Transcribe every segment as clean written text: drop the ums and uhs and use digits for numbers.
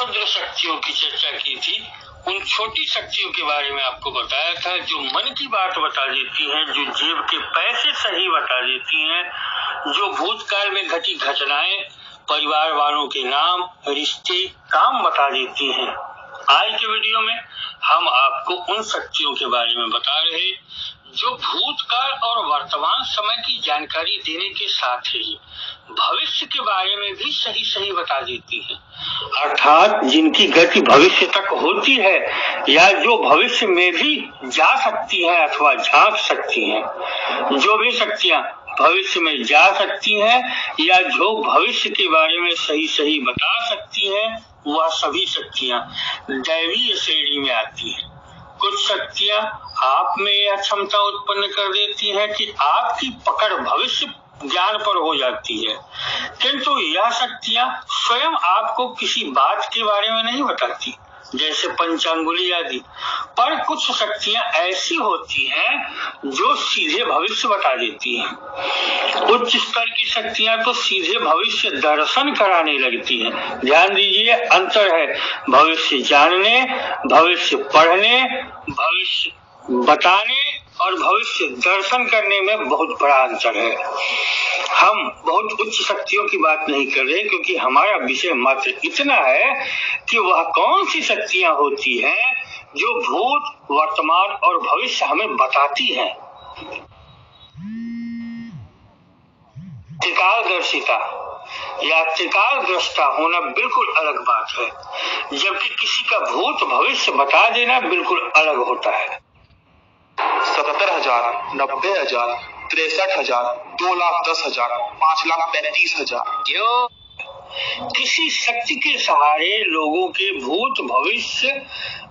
क्षुद्र शक्तियों की चर्चा की थी, उन छोटी शक्तियों के बारे में आपको बताया था जो मन की बात बता देती हैं, जो जेब के पैसे सही बता देती हैं, जो भूतकाल में घटी घटनाएं, परिवार वालों के नाम, रिश्ते, काम बता देती हैं। आज के वीडियो में हम आपको उन शक्तियों के बारे में बता रहे जो भूतकाल और वर्तमान समय की जानकारी देने के साथ ही भविष्य के बारे में भी सही बता देती है, अर्थात जिनकी गति भविष्य तक होती है या जो भविष्य में भी जा सकती है अथवा झांक सकती हैं। जो भी शक्तियां भविष्य में जा सकती हैं या जो भविष्य के बारे में सही बता सकती हैं, वह सभी शक्तियां दैवीय श्रेणी में आती हैं। कुछ शक्तियां आप में यह क्षमता उत्पन्न कर देती हैं कि आपकी पकड़ भविष्य ज्ञान पर हो जाती है, किंतु यह शक्तियां स्वयं आपको किसी बात के बारे में नहीं बताती, जैसे पंचांगुली आदि। पर कुछ शक्तियां ऐसी होती हैं जो सीधे भविष्य बता देती हैं। उच्च स्तर की शक्तियां तो सीधे भविष्य दर्शन कराने लगती हैं। ध्यान दीजिए, अंतर है भविष्य जानने, भविष्य पढ़ने, भविष्य बताने और भविष्य दर्शन करने में बहुत बड़ा अंतर है। हम बहुत उच्च शक्तियों की बात नहीं कर रहे, क्योंकि हमारा विषय मात्र इतना है कि वह कौन सी शक्तियां होती हैं जो भूत, वर्तमान और भविष्य हमें बताती हैं। त्रिकालदर्शिता या त्रिकालद्रष्टा होना बिल्कुल अलग बात है, जबकि किसी का भूत भविष्य बता देना बिल्कुल अलग होता है। 70,000, 90,000, 63,000, 2,10,000, 5,35,000। क्यों? किसी शक्ति के सहारे लोगों के भूत भविष्य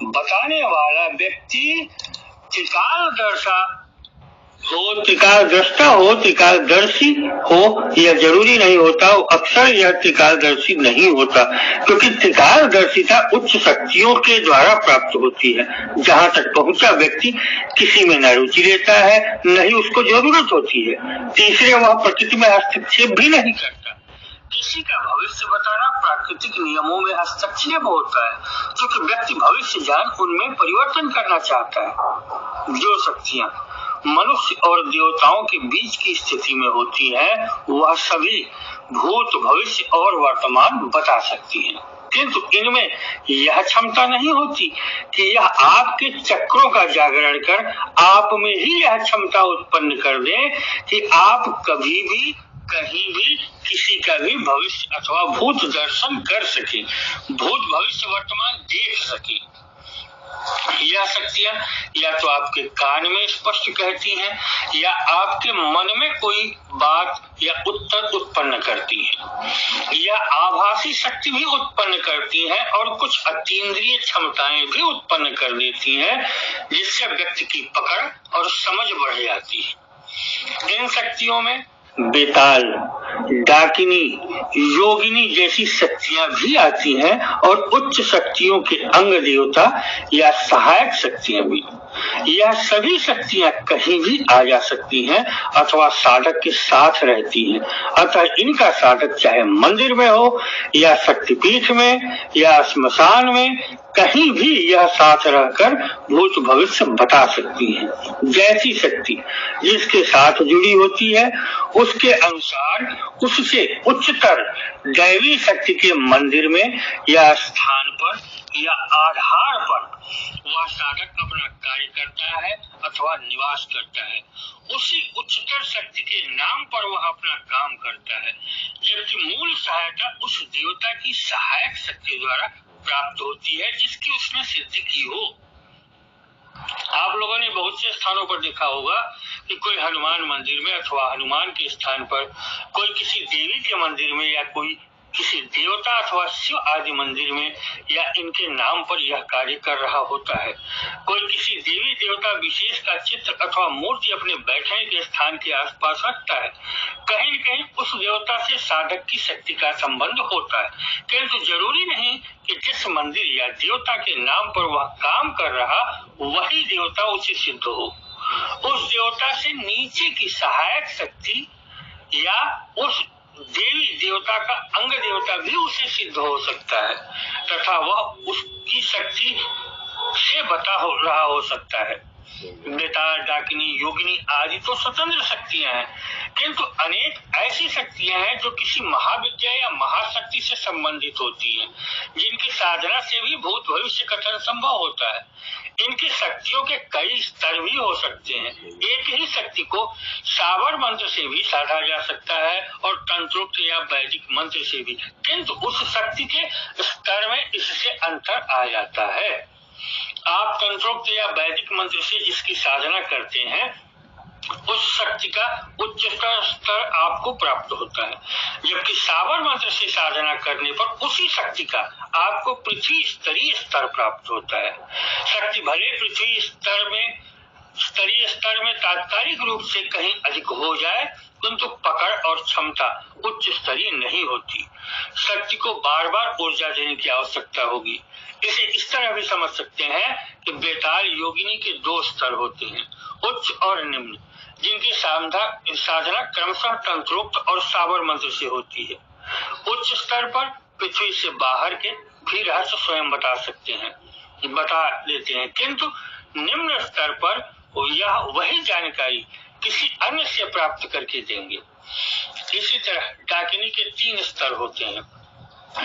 बताने वाला व्यक्ति त्रिकालदर्शा हो, त्रिकालद्रष्टा हो, त्रिकालदर्शी हो, यह जरूरी नहीं होता। अक्सर यह त्रिकालदर्शी नहीं होता, क्योंकि त्रिकालदर्शिता उच्च शक्तियों के द्वारा प्राप्त होती है। जहाँ तक पहुँचा व्यक्ति किसी में न रुचि लेता है, न ही उसको जरूरत होती है। तीसरे, वह प्रकृति में हस्तक्षेप भी नहीं करता। किसी का भविष्य बताना प्राकृतिक नियमों में हस्तक्षेप होता है, क्योंकि व्यक्ति भविष्य जान उनमें परिवर्तन करना चाहता है। जो शक्तियाँ मनुष्य और देवताओं के बीच की स्थिति में होती हैं, वह सभी भूत, भविष्य और वर्तमान बता सकती हैं, किंतु इनमें यह क्षमता नहीं होती कि यह आपके चक्रों का जागरण कर आप में ही यह क्षमता उत्पन्न कर दे कि आप कभी भी, कहीं भी, किसी का भी भविष्य अथवा भूत दर्शन कर सके, भूत, भविष्य, वर्तमान देख सके। यह शक्तियां या तो आपके कान में स्पष्ट कहती हैं या आपके मन में कोई बात या उत्तर उत्पन्न करती है। यह आभासी शक्ति भी उत्पन्न करती हैं और कुछ अतीन्द्रिय क्षमताएं भी उत्पन्न कर देती हैं, जिससे व्यक्ति की पकड़ और समझ बढ़ जाती है। इन शक्तियों में बेताल, डाकिनी, योगिनी जैसी शक्तियां भी आती हैं और उच्च शक्तियों के अंग देवता या सहायक शक्तियां भी। यह सभी शक्तियां कहीं भी आ जा सकती हैं अथवा साधक के साथ रहती हैं। अतः इनका साधक चाहे मंदिर में हो या शक्तिपीठ में या श्मशान में, कहीं भी यह साथ रहकर भूत भविष्य बता सकती है। जैसी शक्ति जिसके साथ जुड़ी होती है, उसके अनुसार उससे उच्चतर दैवी शक्ति के मंदिर में या स्थान पर या आधार पर वह साधक अपना कार्य करता है अथवा निवास करता है। उसी उच्चतर शक्ति के नाम पर वह अपना काम करता है, जबकि मूल सहायता उस देवता की सहायक शक्ति द्वारा प्राप्त होती है जिसकी उसने सिद्धि की हो। आप लोगों ने बहुत से स्थानों पर देखा होगा कि कोई हनुमान मंदिर में अथवा हनुमान के स्थान पर, कोई किसी देवी के मंदिर में या कोई किसी देवता अथवा शिव आदि मंदिर में या इनके नाम पर यह कार्य कर रहा होता है। कोई किसी देवी देवता विशेष का चित्र अथवा मूर्ति अपने बैठने के स्थान के आसपास रखता है। कहीं न कहीं उस देवता से साधक की शक्ति का संबंध होता है, किंतु जरूरी नहीं कि जिस मंदिर या देवता के नाम पर वह काम कर रहा वही देवता उसे सिद्ध हो। उस देवता से नीचे की सहायक शक्ति या उस देवी देवता का अंग देवता भी उसे सिद्ध हो सकता है तथा वह उसकी शक्ति से बता रहा हो सकता है। बेताल, डाकिनी, योगिनी आदि तो स्वतंत्र शक्तियां हैं, किंतु अनेक ऐसी शक्तियां हैं जो किसी महाविद्या या महाशक्ति से संबंधित होती हैं, जिनकी साधना से भी भूत भविष्य कथन संभव होता है। इनकी शक्तियों के कई स्तर भी हो सकते हैं। एक ही शक्ति को सावर मंत्र से भी साधा जा सकता है और तंत्रोक्त या वैदिक मंत्र से भी, किंतु उस शक्ति के स्तर में इससे अंतर आ जाता है। आप तंत्रोक्त या वैदिक मंत्र से जिसकी साधना करते हैं उस शक्ति का उच्च स्तर आपको प्राप्त होता है, जबकि सावर मंत्र से साधना करने पर उसी शक्ति का आपको पृथ्वी स्तरीय स्तर प्राप्त होता है। शक्ति भले पृथ्वी स्तरीय स्तर में तात्कालिक रूप से कहीं अधिक हो जाए, किंतु पकड़ और क्षमता उच्च स्तरीय नहीं होती। शक्ति को बार बार ऊर्जा देने की आवश्यकता होगी। इसे इस तरह भी समझ सकते हैं कि बेताल योगिनी के दो स्तर होते हैं, उच्च और निम्न, जिनकी साधना क्रमशः तंत्रोक्त और सावर मंत्र से होती है। उच्च स्तर पर पृथ्वी से बाहर के भी रहस्य स्वयं बता देते हैं, किंतु निम्न स्तर पर यह वही जानकारी किसी अन्य से प्राप्त करके देंगे। इसी तरह डाकिनी के 3 स्तर होते हैं,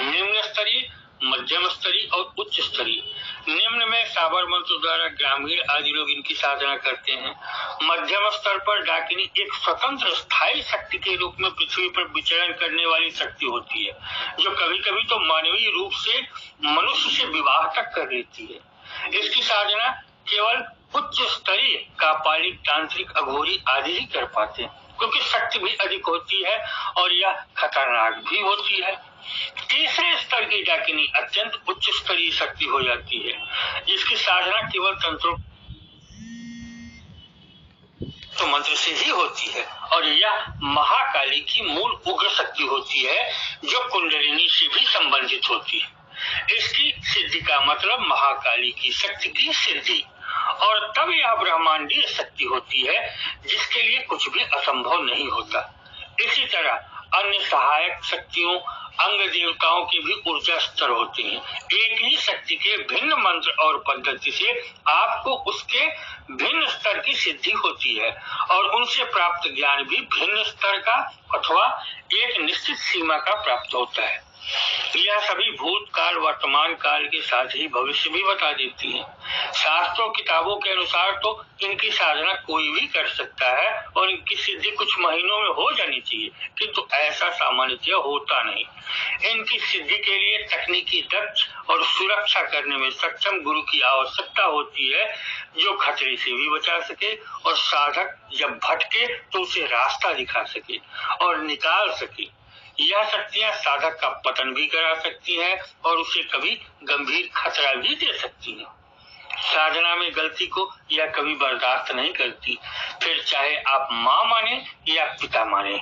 निम्न स्तरीय, मध्यम स्तरीय और उच्च स्तरीय। निम्न में साबर मंत्र द्वारा ग्रामीण आदि लोग इनकी साधना करते हैं। मध्यम स्तर पर डाकिनी एक स्वतंत्र स्थायी शक्ति के रूप में पृथ्वी पर विचरण करने वाली शक्ति होती है, जो कभी कभी तो मानवीय रूप से मनुष्य से विवाह तक कर लेती है। इसकी साधना केवल उच्च स्तरीय कापालिक, तांत्रिक, अघोरी आदि ही कर पाते हैं, क्योंकि शक्ति भी अधिक होती है और यह खतरनाक भी होती है। तीसरे स्तर की डाकिनी अत्यंत उच्च स्तरीय शक्ति हो जाती है, जिसकी साधना केवल तंत्रों तो मंत्र से ही होती है, और यह महाकाली की मूल उग्र शक्ति होती है, जो कुंडलिनी से भी संबंधित होती है। इसकी सिद्धि का मतलब महाकाली की शक्ति की सिद्धि, और तब यह ब्रह्मांडीय शक्ति होती है, जिसके लिए कुछ भी असंभव नहीं होता। इसी तरह अन्य सहायक शक्तियों, अंग देवताओं के भी ऊर्जा स्तर होते हैं। एक ही शक्ति के भिन्न मंत्र और पद्धति से आपको उसके भिन्न स्तर की सिद्धि होती है, और उनसे प्राप्त ज्ञान भी भिन्न स्तर का अथवा एक निश्चित सीमा का प्राप्त होता है। यह सभी भूतकाल, वर्तमान काल के साथ ही भविष्य भी बता देती है। शास्त्रों किताबों के अनुसार तो इनकी साधना कोई भी कर सकता है और इनकी सिद्धि कुछ महीनों में हो जानी चाहिए, किंतु ऐसा सामान्यतः होता नहीं। इनकी सिद्धि के लिए तकनीकी दक्ष और सुरक्षा करने में सक्षम गुरु की आवश्यकता होती है, जो खतरे से भी बचा सके और साधक जब भटके तो उसे रास्ता दिखा सके और निकाल सके। यह शक्तियां साधक का पतन भी करा सकती है और उसे कभी गंभीर खतरा भी दे सकती है। साधना में गलती को यह कभी बर्दाश्त नहीं करती, फिर चाहे आप माँ माने या पिता माने।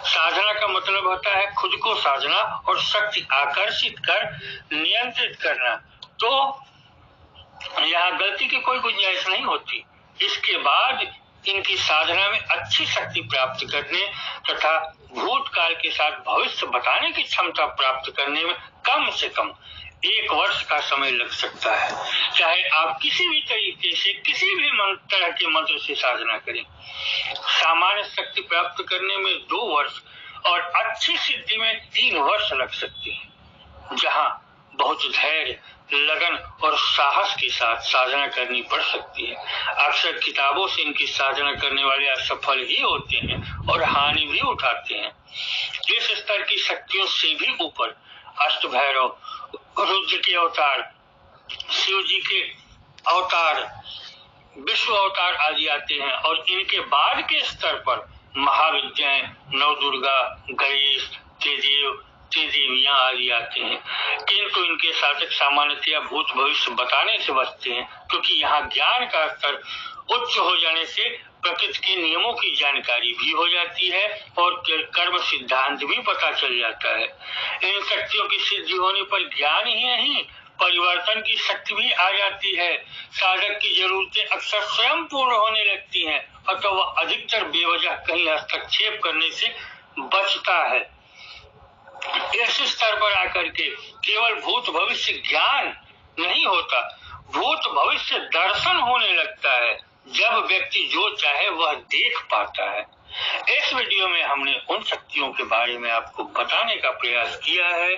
साधना का मतलब होता है खुद को साधना और शक्ति आकर्षित कर नियंत्रित करना, तो यहाँ गलती की कोई गुंजाइश नहीं होती। इसके बाद इनकी साधना में अच्छी शक्ति प्राप्त करने तथा भूतकाल के साथ भविष्य बताने की क्षमता प्राप्त करने में कम से कम 1 वर्ष का समय लग सकता है, चाहे आप किसी भी तरीके से किसी भी तरह के मंत्र से साधना करें। सामान्य शक्ति प्राप्त करने में 2 वर्ष और अच्छी सिद्धि में 3 वर्ष लग सकते हैं, जहाँ बहुत धैर्य, लगन और साहस के साथ साधना करनी पड़ सकती है। अक्सर किताबों से इनकी साधना करने वाले असफल ही होते हैं और हानि भी उठाते हैं। इस स्तर की शक्तियों से भी ऊपर अष्टभैरव, रुद्र के अवतार, शिव जी के अवतार, विश्व अवतार आदि आते हैं, और इनके बाद के स्तर पर महाविद्याएं, नवदुर्गा, गणेश, देवियां आदि आते हैं, किंतु इनके साधक सामान्यतया भूत भविष्य बताने से बचते हैं, क्योंकि यहाँ ज्ञान का स्तर उच्च हो जाने से प्रकृति के नियमों की जानकारी भी हो जाती है और कर्म सिद्धांत भी पता चल जाता है। इन शक्तियों की सिद्धि होने पर ज्ञान ही नहीं, परिवर्तन की शक्ति भी आ जाती है। साधक की जरूरतें अक्सर स्वयं पूर्ण होने लगती हैं, अथवा अधिकतर बेवजह कहीं हस्तक्षेप करने से बचता है। इस स्तर पर आकर के केवल भूत भविष्य ज्ञान नहीं होता, भूत भविष्य दर्शन होने लगता है जब व्यक्ति जो चाहे वह देख पाता है। इस वीडियो में हमने उन शक्तियों के बारे में आपको बताने का प्रयास किया है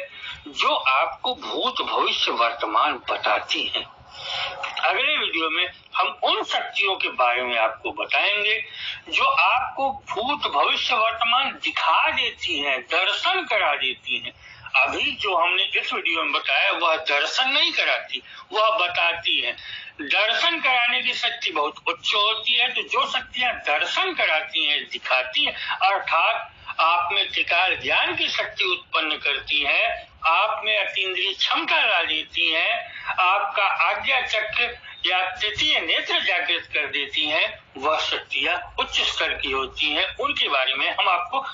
जो आपको भूत भविष्य वर्तमान बताती हैं। अगले वीडियो में हम उन शक्तियों के बारे में आपको बताएंगे जो आपको भूत भविष्य वर्तमान दिखा देती हैं, दर्शन करा देती हैं। अभी जो हमने इस वीडियो में बताया वह दर्शन नहीं कराती, वह बताती है। दर्शन कराने की शक्ति बहुत उच्च होती है, तो जो शक्तियां दर्शन कराती हैं, दिखाती हैं, अर्थात आप में त्रिकाल ज्ञान की शक्ति उत्पन्न करती है, आप में अतीन्द्रिय क्षमता ला देती है, आपका आज्ञा चक्र या तृतीय नेत्र जागृत कर देती हैं, वह शक्तियां उच्च स्तर की होती हैं। उनके बारे में हम आपको